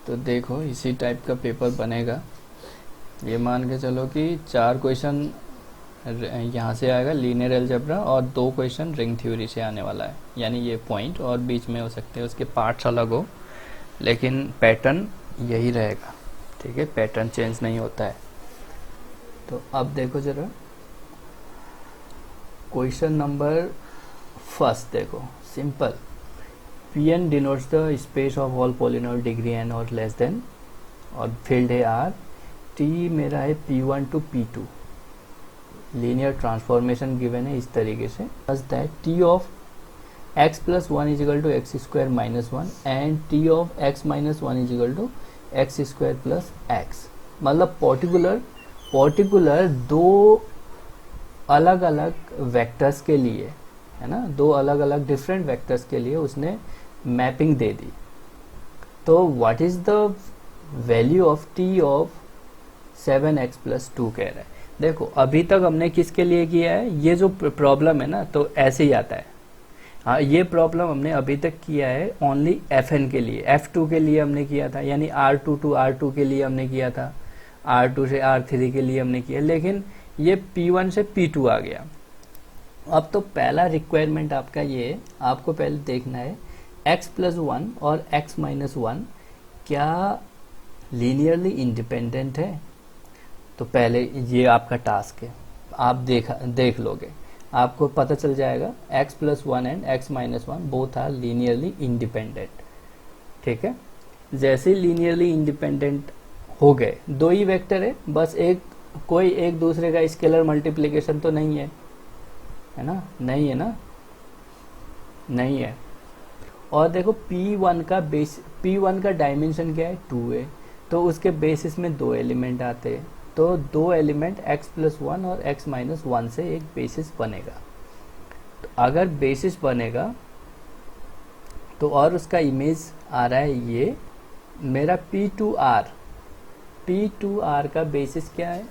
तो देखो इसी टाइप का पेपर बनेगा। ये मान के चलो कि 4 क्वेश्चन यहाँ से आएगा लीनियर अलजेब्रा और 2 क्वेश्चन रिंग थ्योरी से आने वाला है, यानी ये पॉइंट और बीच में हो सकते हैं उसके पार्ट्स अलग हो, लेकिन पैटर्न यही रहेगा। ठीक है, पैटर्न चेंज नहीं होता है। तो अब देखो जरा क्वेश्चन नंबर फर्स्ट, देखो simple. Pn denotes the space of all polynomial degree n और less than, और फील्ड है R। T मेरा है P1 to P2। Linear transformation given है इस तरीके say that T of x plus 1 is equal to x square minus 1 and T of x minus 1 is equal to x square plus x। मतलब particular दो अलग अलग vectors के लिए, है ना, दो अलग अलग डिफरेंट वेक्टर्स के लिए उसने मैपिंग दे दी। तो what is the value of T of 7x plus 2 कह रहा है। देखो अभी तक हमने किसके लिए किया है, ये जो प्रॉब्लम है ना, तो ऐसे ही आता है। हाँ, ये प्रॉब्लम हमने अभी तक किया है ओनली Fn के लिए, F2 के लिए हमने किया था, यानी R2 to R2 के लिए हमने किया था, R2 से R3 के लिए हमने किया, लेकिन ये P1 से P2 आ गया। अब तो पहला रिक्वायरमेंट आपका ये, आपको पहले देखना है x प्लस 1 और x माइनस 1 क्या लीनियरली इंडिपेंडेंट है। तो पहले ये आपका टास्क है, आप देख लोगे, आपको पता चल जाएगा x plus 1 and x minus 1 both are linearly independent. ठीक है, जैसे लीनियरली इंडिपेंडेंट हो गए, दो ही वेक्टर है, बस कोई एक दूसरे का स्केलर मल्टीप्लिकेशन तो नहीं है, है ना, नहीं है ना, नहीं है। और देखो P1 का डायमेंशन क्या है, 2 है, तो उसके बेसिस में दो एलिमेंट आते हैं, तो दो एलिमेंट x प्लस 1 और x माइनस 1 से एक बेसिस बनेगा। तो अगर बेसिस बनेगा तो, और उसका इमेज आ रहा है ये मेरा P2R का बेसिस क्या है।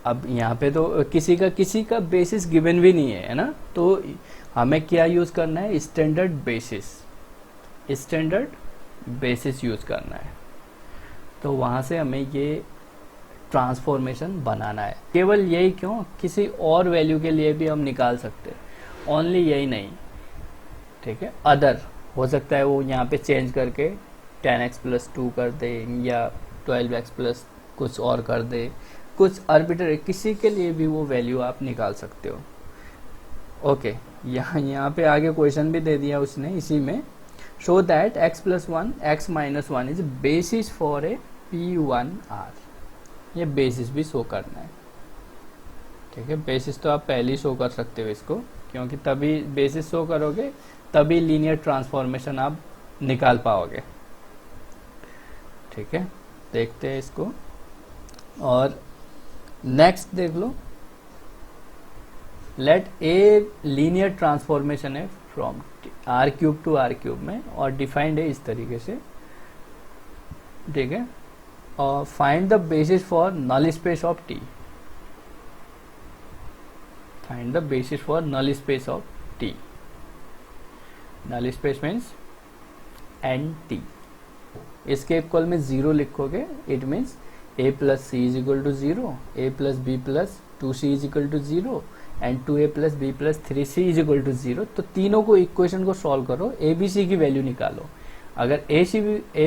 अब यहाँ पे तो किसी का बेसिस गिवन भी नहीं है ना, तो हमें क्या यूज करना है, स्टैंडर्ड बेसिस यूज करना है। तो वहां से हमें ये ट्रांसफॉर्मेशन बनाना है। केवल यही क्यों, किसी और वैल्यू के लिए भी हम निकाल सकते हैं, ओनली यही नहीं। ठीक है, अदर हो सकता है वो यहाँ पे चेंज करके 10x प्लस 2 कर दे, या 12x प्लस कुछ और कर दे, कुछ आर्बिट्ररी किसी के लिए भी वो वैल्यू आप निकाल सकते हो। ओके, यहाँ पे आगे क्वेश्चन भी दे दिया उसने इसी में, show that x plus 1 x minus 1 is basis for a P1R। ये बेसिस भी शो करना है। ठीक है, बेसिस तो आप पहले ही शो कर सकते हो इसको, क्योंकि तभी बेसिस शो करोगे तभी लीनियर ट्रांसफॉर्मेशन आप निकाल पाओगे। ठीक है, देखते हैं इसको। और नेक्स्ट देख लो, लेट ए लीनियर ट्रांसफॉर्मेशन है फ्रॉम R³ टू R³ में, और डिफाइंड है इस तरीके से। ठीक है, और find the basis for null space of T। Find the basis for null space of T। Null space means NT। इसके इक्वल में 0 लिखोगे, it means a plus c is equal to 0, a plus b plus 2c is equal to 0 and 2a plus b plus 3c is equal to 0। तो तीनों को equation को solve करो, a b c की value निकालो। अगर a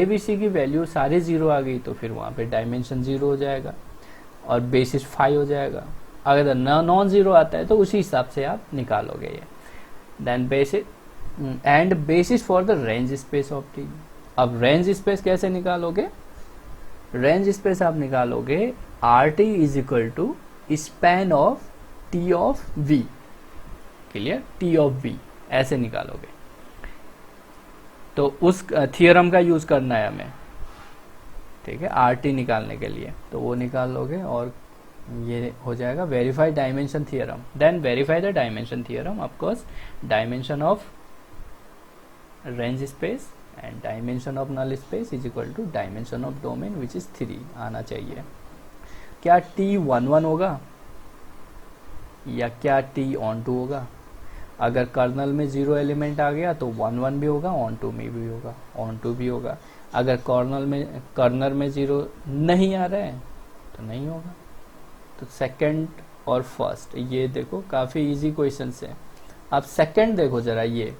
b c की value सारे 0 आ गई तो फिर वहाँ पे डायमेंशन 0 हो जाएगा और बेसिस 5 हो जाएगा। अगर नॉन 0 आता है तो उसी हिसाब से आप निकालोगे ये। Then basis for the range space of T। अब रेंज स्पेस कैसे निकालोगे, रेंज स्पेस आप निकालोगे RT is equal to span of T of V। Clear, T of V ऐसे निकालोगे। तो उस थियरम का यूज करना है हमें। ठीक है, RT निकालने के लिए तो वो निकाल लोगे और ये हो जाएगा verify dimension theorem. Then verify the dimension theorem, of course dimension of range space and dimension of null space is equal to dimension of domain which is 3 आना चाहिए। क्या T 1 होगा या क्या T on 2 होगा। अगर कर्नल में 0 element आ गया तो 1 1 भी होगा, ऑन 2 में भी होगा, ऑन 2 भी होगा। अगर कॉर्नर में 0 नहीं आ रहा है तो नहीं होगा। तो सेकंड और फर्स्ट, ये देखो काफी इजी क्वेश्चन है। अब सेकंड देखो जरा, ये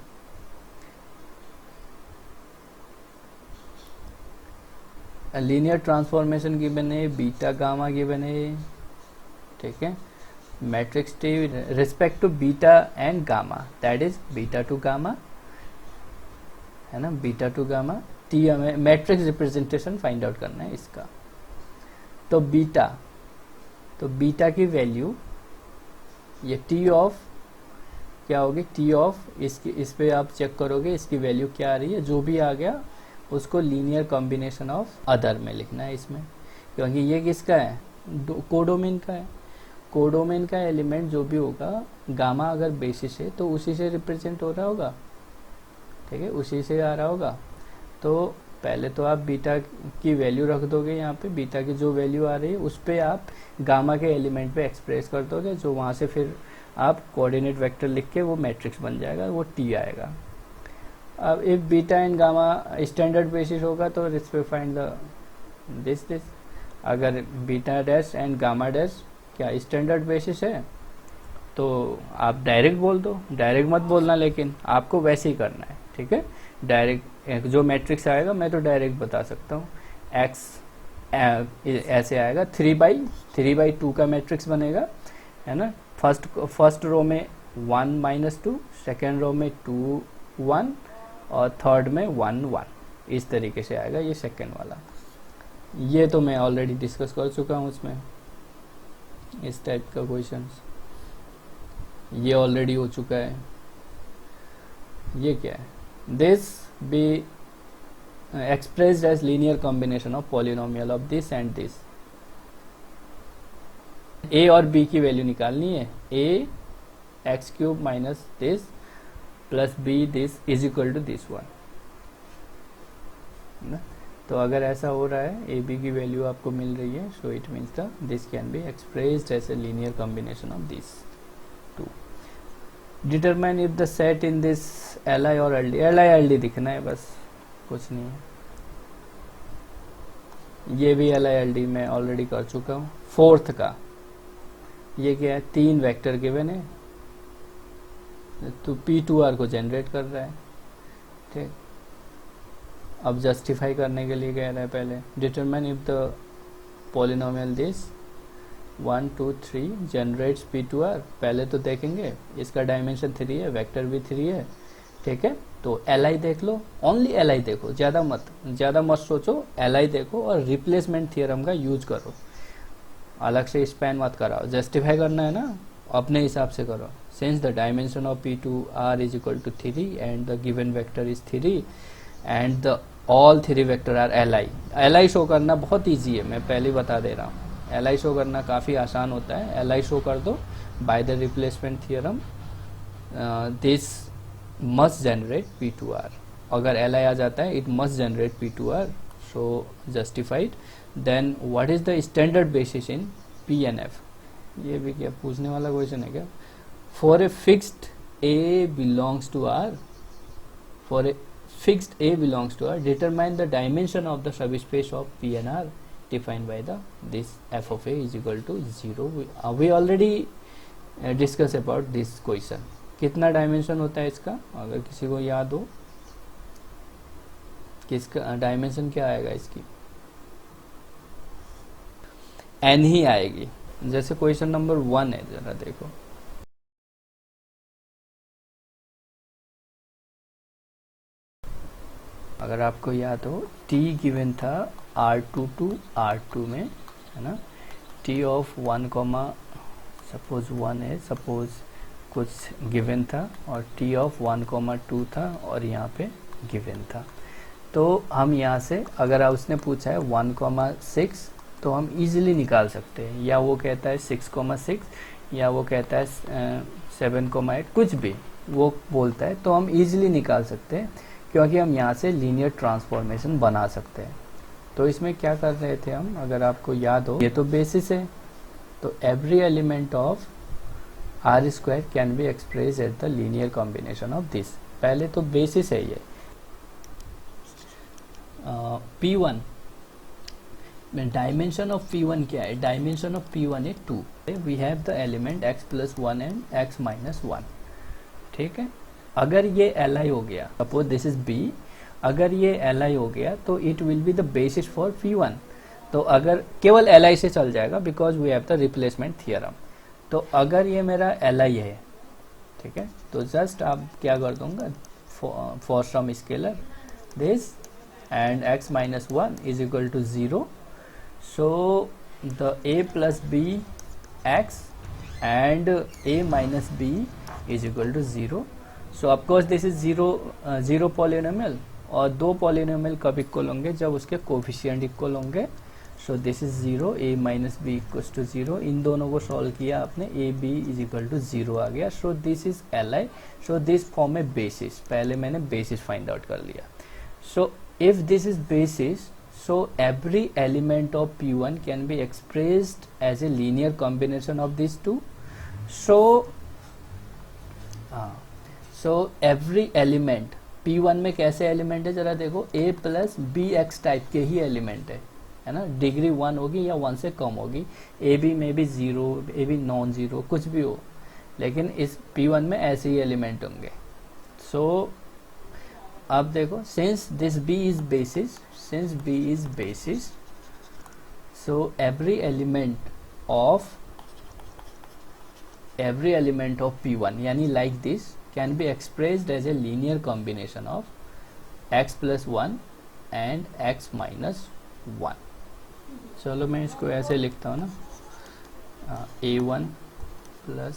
लीनियर ट्रांसफॉर्मेशन गिवन है, बीटा गामा गिवन है, ठीक है। Matrix T respect to beta and gamma, that is beta to gamma, है ना, बीटा टू गामा। टी हमें मैट्रिक्स रिप्रेजेंटेशन फाइंड आउट करना है इसका। तो बीटा की वैल्यू, ये टी ऑफ क्या होगी, टी ऑफ इस पे आप चेक करोगे इसकी वैल्यू क्या आ रही है, जो भी आ गया उसको लीनियर कॉम्बिनेशन ऑफ अदर में लिखना है इसमें, क्योंकि ये किसका है, कोडोमेन का है। कोडोमेन का एलिमेंट जो भी होगा, गामा अगर बेसिस है तो उसी से रिप्रेजेंट हो रहा होगा, ठीक है, उसी से आ रहा होगा। तो पहले तो आप बीटा की वैल्यू रख दोगे यहाँ पे, बीटा की जो वैल्यू आ रही है उस पे आप गामा के एलिमेंट पे एक्सप्रेस कर दोगे, जो वहाँ से फिर आप कोऑर्डिनेट वेक्टर लिख के वो मैट्रिक्स बन जाएगा, वो टी आएगा। अब if beta and gamma standard basis होगा तो इस पे फाइंड दिस। अगर beta dash and gamma dash क्या स्टैंडर्ड बेसिस है तो आप डायरेक्ट बोल दो, डायरेक्ट मत बोलना, लेकिन आपको वैसे ही करना है, ठीक है। डायरेक्ट जो मैट्रिक्स आएगा मैं तो डायरेक्ट बता सकता हूँ, एक्स ऐसे आएगा, 3/2 का मैट्रिक्स बनेगा, है ना। फर्स्ट रो में 1 - 2, सेकेंड रो में 2 1 और थर्ड में 1 1, इस तरीके से आएगा ये सेकेंड वाला। ये तो मैं ऑलरेडी डिस्कस कर चुका हूँ उसमें, इस टाइप का क्वेश्चन ये ऑलरेडी हो चुका है। ये क्या है, this be expressed as linear combination of polynomial of this and this. A और बी की वैल्यू निकालनी है, A x³ minus this plus B this is equal to this one, तो अगर ऐसा हो रहा है, ए बी की वैल्यू आपको मिल रही है, so it means the this can be expressed as a linear combination of this two. Determine if the set in this Li और Ld, Li Ld दिखना है बस, कुछ नहीं है। ये भी Li Ld मैं ऑलरेडी कर चुका हूँ। फोर्थ का ये क्या है, 3 वेक्टर गिवन है, तो P2R को जनरेट कर रहा है, ठीक। अब जस्टिफाई करने के लिए कह रहा है पहले, determine if the polynomial this 1 2 3 generates P2R। पहले तो देखेंगे इसका डायमेंशन 3 है, वेक्टर भी 3 है, ठीक है। तो Li देख लो, ओनली Li देखो, ज़्यादा मत सोचो, Li देखो और रिप्लेसमेंट थियरम का यूज करो, अलग से स्पैन मत कराओ। जस्टिफाई करना है ना, अपने हिसाब से करो। Since the dimension of P2R is equal to 3 and the given vector is 3 and the all 3 vector are Li show करना बहुत ईजी है, मैं पहले बता दे रहा हूँ। Li शो करना काफ़ी आसान होता है। Li शो कर दो by the replacement theorem, this must generate P2R। अगर Li आ जाता है, it must generate P2R, so justified. Then what is the standard basis in P and F? ये भी क्या पूछने वाला क्वेश्चन है क्या? For a fixed A belongs to R, for a fixed A belongs to R, determine the dimension of the subspace of P and R defined by the this f of A is equal to 0. We already discuss about this question. कितना dimension होता है इसका, अगर किसी को याद हो, किसका डायमेंशन क्या आएगा इसकी? n ही आएगी। जैसे क्वेश्चन नंबर 1 है, जरा देखो, अगर आपको याद हो, t गिवन था R2 to R2 में, है ना, t ऑफ 1, सपोज 1 है, सपोज कुछ गिवन था, और t ऑफ 1, 2 था, और यहाँ पे गिवन था। तो हम यहाँ से, अगर उसने पूछा है 1, 6, तो हम इजीली निकाल सकते हैं, या वो कहता है 6, या वो कहता है 7, 8, कुछ भी वो बोलता है, तो हम इजीली निकाल सकते हैं, क्योंकि हम यहाँ से लीनियर ट्रांसफॉर्मेशन बना सकते हैं। तो इसमें क्या कर रहे थे हम, अगर आपको याद हो, ये तो बेसिस है, तो every element of R² can be express at the linear combination of this. पहले तो बेसिस है ये, P1, डायमेंशन ऑफ P1 क्या है? डायमेंशन ऑफ P1 है 2. We have the element x plus 1 and x minus 1. ठीक है, अगर ये Li हो गया, सपोज दिस इज B, अगर ये Li हो गया तो it will be the basis for P1. तो अगर केवल Li से चल जाएगा because we have the replacement theorem. तो अगर ये मेरा Li है, ठीक है, तो जस्ट आप क्या कर दूंगा, for some scalar this and x minus 1 is equal to 0, so the a plus b x and a minus b is equal to 0. So of course this is zero polynomial, और दो polynomial कब equal होंगे? जब उसके coefficient equal होंगे. so this is 0, a minus b equals to 0. इन दोनों को solve किया आपने, a b is equal to 0 आ गया. so this is Li. so this form है बेसिस. पहले मैंने बेसिस फाइंड आउट कर लिया. so if this is basis, so every element of P1 can be expressed as a linear combination of these two. So every element P1 में कैसे element है जरा देखो, a plus b x type के ही element है ना. Degree 1 होगी या 1 से कम होगी. ए बी में भी 0, ए बी नॉन जीरो, कुछ भी हो, लेकिन इस P1 में ऐसे ही एलिमेंट होंगे. so अब देखो, since this B is basis, so every element of P1 यानी like this can be expressed as a linear combination of x plus 1 and x minus 1. चलो मैं इसको ऐसे लिखता हूँ ना, a1 plus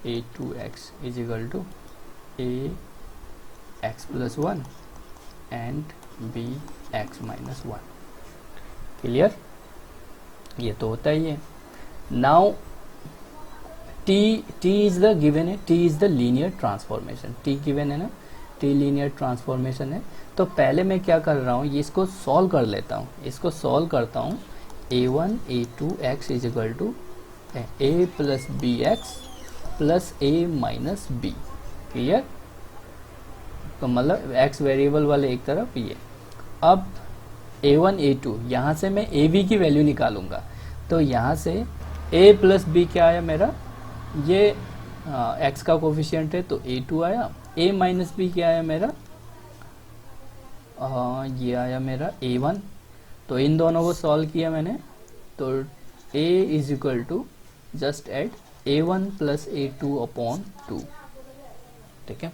a2x is equal to a x plus 1 and b x minus 1. Clear? ये तो होता ही है. Now t is the given है, t is the linear transformation. t given है ना, t लीनियर ट्रांसफॉर्मेशन है. तो पहले मैं क्या कर रहा हूँ, ये इसको सॉल्व कर लेता हूँ. इसको सॉल्व करता हूँ. a1 a2 x is equal to a plus b x plus a minus b. Clear? तो मतलब x वेरिएबल वाले एक तरफ ये. अब a1 a2, यहाँ से मैं ab की वैल्यू निकालूंगा. तो यहाँ से a प्लस बी क्या आया मेरा, ये x का कोफिशिएंट है तो a2 आया. a माइनस बी क्या आया मेरा, ये आया मेरा a1. तो इन दोनों को सॉल्व किया मैंने, तो a is equal to just add a1 plus a2 upon 2. ठीक है,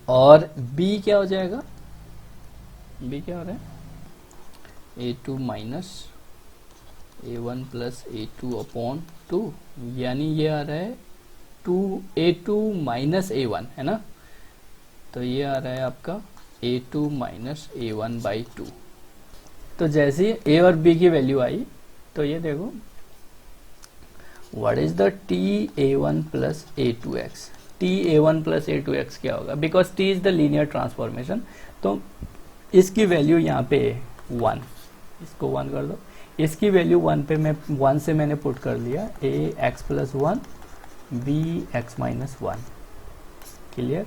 और b क्या हो जाएगा, b क्या हो रहा है, a2 minus a1 plus a2 upon 2, यानी ये आ रहा है a2 माइनस a1, है ना. तो ये आ रहा है आपका a2 माइनस a1 बाई 2. तो जैसे a और b की वैल्यू आई, तो ये देखो, what is the ta1 plus a2x. ta1 plus a2x क्या होगा, because t is the linear transformation. तो इसकी वैल्यू यहाँ पे 1, इसको 1 कर दो. इसकी वैल्यू 1 पे मैं 1 से मैंने पुट कर लिया, a x plus 1 b x minus 1. Clear?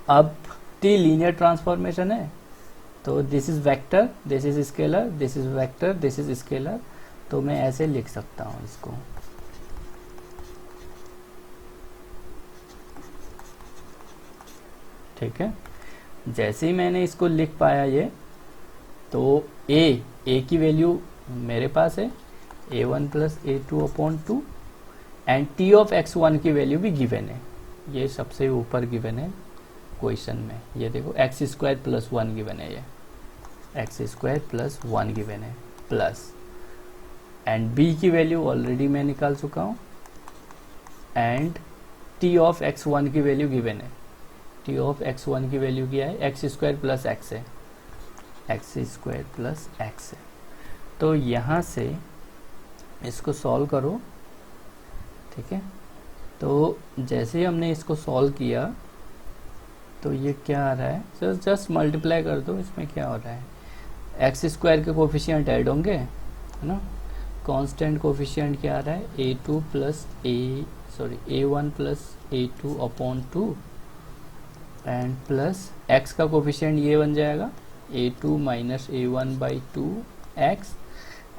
अब t लीनियर ट्रांसफॉर्मेशन है, तो this is vector, this is scalar, this is vector, this is scalar. तो मैं ऐसे लिख सकता हूँ इसको. ठीक है, जैसे ही मैंने इसको लिख पाया ये, तो a की वैल्यू मेरे पास है a1 plus a2 upon 2, and t of x1 की वैल्यू भी गिवन है. ये सबसे ऊपर गिवन है क्वेश्चन में. ये देखो एक्स स्क्वायर प्लस 1 गिवन है, ये एक्स स्क्वायर प्लस 1 गिवन है, प्लस, एंड b की वैल्यू ऑलरेडी मैं निकाल चुका हूँ, एंड t ऑफ x1 की वैल्यू गिवन है. t ऑफ x1 की वैल्यू क्या है, एक्स स्क्वायर प्लस एक्स है, एक्स स्क्वायर प्लस एक्स है. तो यहाँ से इसको सॉल्व करो. ठीक है, तो जैसे ही हमने इसको सॉल्व किया, तो ये क्या आ रहा है, जस्ट मल्टीप्लाई कर दो. इसमें क्या हो रहा है, एक्स स्क्वायर के कोफिशिएंट ऐड होंगे, है ना. कांस्टेंट कोफिशिएंट क्या आ रहा है, a2 plus a1 plus a2 upon 2, and plus x का कोफिशिएंट ये बन जाएगा a2 minus a1 by 2x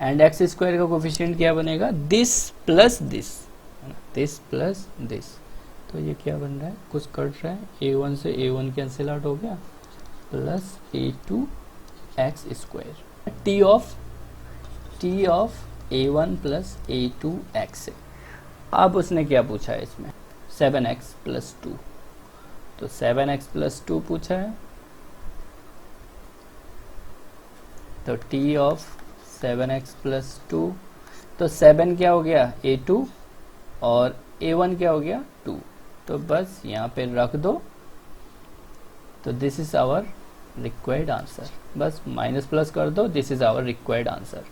and x square का कोफिशिएंट क्या बनेगा, this plus this, this plus this. तो ये क्या बन रहा है, कुछ कट रहा है, a1 से a1 कैंसिल आउट हो गया, plus a2 x square, t of a1 plus a2 x है। अब उसने क्या पूछा है इसमें, 7x प्लस 2, तो 7x प्लस 2 पूछा है, तो t ऑफ 7x प्लस 2, तो 7 क्या हो गया a2 और a1 क्या हो गया 2, तो बस यहाँ पे रख दो। तो this is our required answer, बस माइनस प्लस कर दो, this is our required answer.